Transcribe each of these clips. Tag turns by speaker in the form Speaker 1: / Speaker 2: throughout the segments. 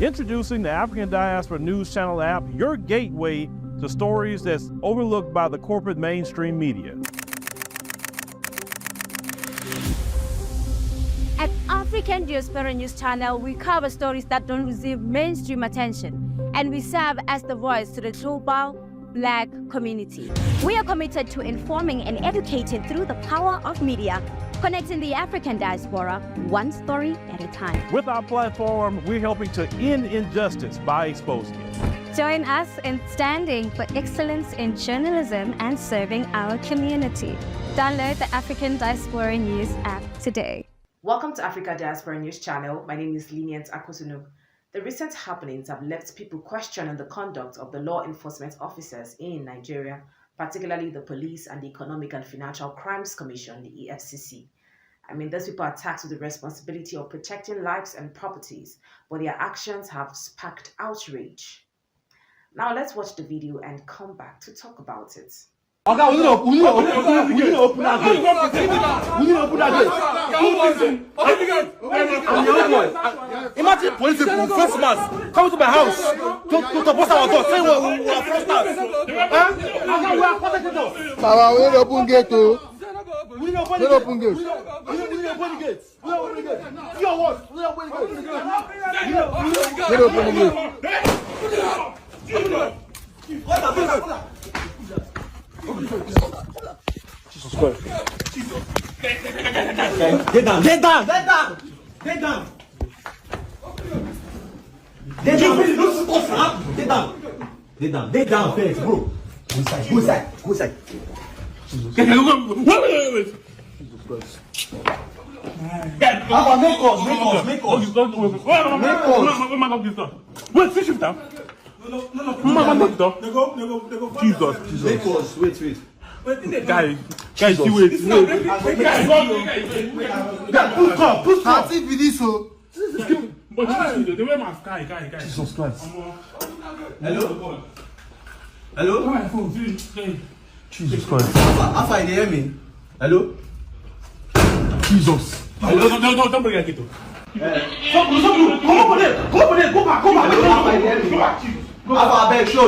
Speaker 1: Introducing the African Diaspora News Channel app, your gateway to stories that's overlooked by the corporate mainstream media.
Speaker 2: At African Diaspora News Channel, we cover stories that don't receive mainstream attention, and we serve as the voice to the global Black community. We are committed to informing and educating through the power of media, connecting the African diaspora one story at a time.
Speaker 1: With our platform, we're helping to end injustice by exposing it.
Speaker 2: Join us in standing for excellence in journalism and serving our community. Download the African Diaspora News app today.
Speaker 3: Welcome to Africa Diaspora News Channel. My name is Lynient Akotonou. The recent happenings have left people questioning the conduct of the law enforcement officers in Nigeria, particularly the police and the Economic and Financial Crimes Commission, the EFCC. I mean, those people are tasked with the responsibility of protecting lives and properties, but their actions have sparked outrage. Now let's watch the video and come back to talk about it.
Speaker 4: Okay, we need to open that gate. We need to open that gate. Imagine police people, face mask, come to my house to bust our door, saying we are fraudsters. We are competitors.
Speaker 5: Baba, we need to open gate too.
Speaker 4: We need to open the gate. We need to open the gate. We need to open the gate. Fear what? We need to open the gate. Jesus Christ. Get down. Get down. Get down. Get down. Get down. Get down. Get down. Get down first, bro. Go inside. Go inside. Go inside. Get down. Wait. Jesus Christ. Make us. Wait, fish him down. No. Jesus. Make us. Wait. Guy, wait. Push come.
Speaker 5: Can't it be this so?
Speaker 1: But the way my guy.
Speaker 4: Jesus Christ.
Speaker 5: Hello?
Speaker 1: My phone,
Speaker 4: Jesus Christ.
Speaker 5: How far you hear me? Hello?
Speaker 4: Jesus.
Speaker 1: No, don't bring that kid.
Speaker 4: Come over there. Go back.
Speaker 5: How far you hear me? How far back? Show.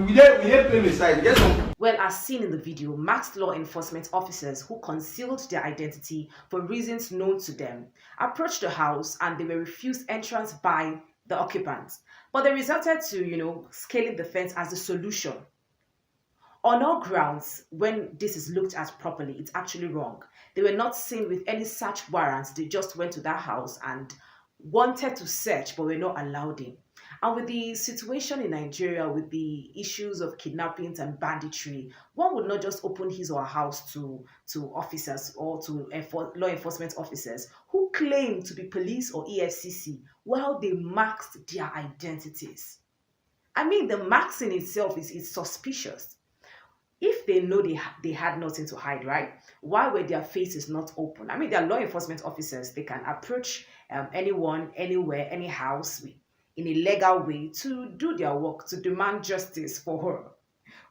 Speaker 5: We didn't play inside. Get some.
Speaker 3: Well, as seen in the video, masked law enforcement officers who concealed their identity for reasons known to them approached the house and they were refused entrance by the occupants. But they resorted to, scaling the fence as the solution. On all grounds, when this is looked at properly, it's actually wrong. They were not seen with any search warrants. They just went to that house and wanted to search, but were not allowed in. And with the situation in Nigeria, with the issues of kidnappings and banditry, one would not just open his or her house to officers or to law enforcement officers who claim to be police or EFCC while they masked their identities. I mean, the mask in itself is suspicious. If they know they had nothing to hide, right? Why were their faces not open? I mean, they're law enforcement officers. They can approach anyone, anywhere, any house in a legal way to do their work, to demand justice for her.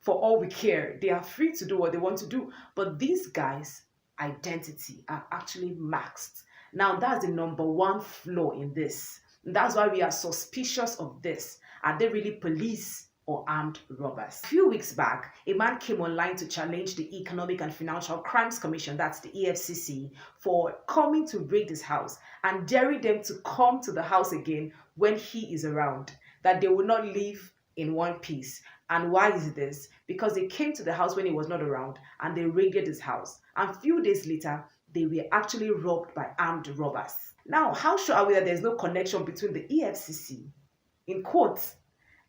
Speaker 3: For all we care, they are free to do what they want to do. But these guys' identity are actually masked. Now, that's the number one flaw in this. That's why we are suspicious of this. Are they really police or armed robbers? A few weeks back, a man came online to challenge the Economic and Financial Crimes Commission, that's the EFCC, for coming to raid his house and daring them to come to the house again when he is around, that they will not live in one piece. And why is this? Because they came to the house when he was not around and they raided his house. And a few days later, they were actually robbed by armed robbers. Now, how sure are we that there's no connection between the EFCC, in quotes,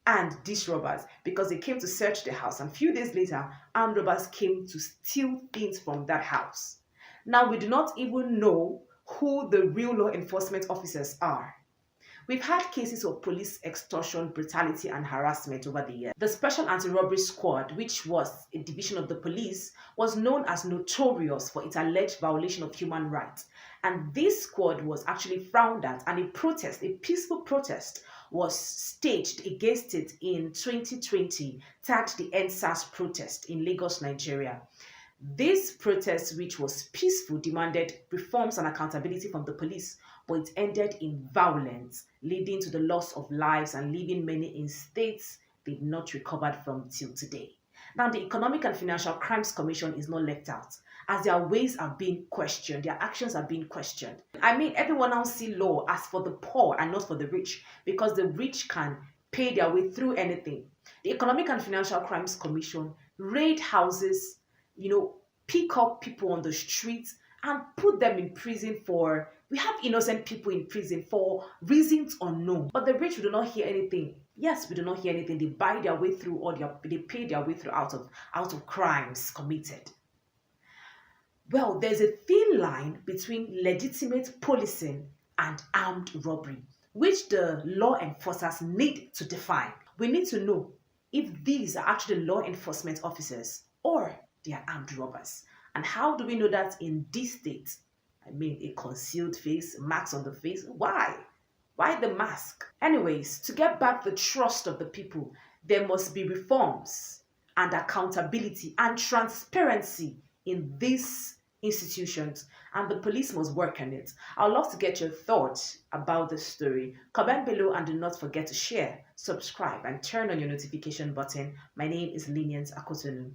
Speaker 3: and these robbers? Because they came to search the house and a few days later, armed robbers came to steal things from that house. Now, we do not even know who the real law enforcement officers are. We've had cases of police extortion, brutality, and harassment over the years. The Special Anti-Robbery Squad, which was a division of the police, was known as notorious for its alleged violation of human rights. And this squad was actually frowned at, and a peaceful protest, was staged against it in 2020, tagged the NSAS protest in Lagos, Nigeria. This protest, which was peaceful, demanded reforms and accountability from the police, but it ended in violence, leading to the loss of lives and leaving many in states they've not recovered from till today. Now, the Economic and Financial Crimes Commission is not left out, as their ways are being questioned, their actions are being questioned. I mean, everyone now see law as for the poor and not for the rich, because the rich can pay their way through anything. The Economic and Financial Crimes Commission raid houses, pick up people on the streets and put them in prison for, we have innocent people in prison for reasons unknown. But the rich, we do not hear anything. Yes, we do not hear anything. They buy their way through, or they pay their way through out of crimes committed. Well, there's a thin line between legitimate policing and armed robbery, which the law enforcers need to define. We need to know if these are actually law enforcement officers or they are armed robbers. And how do we know that in this state? I mean, a concealed face, marks on the face. Why? Why the mask? Anyways, to get back the trust of the people, there must be reforms and accountability and transparency in these institutions, and the police must work on it. I'd love to get your thoughts about this story. Comment below and do not forget to share, subscribe, and turn on your notification button. My name is Lynient Akotonou.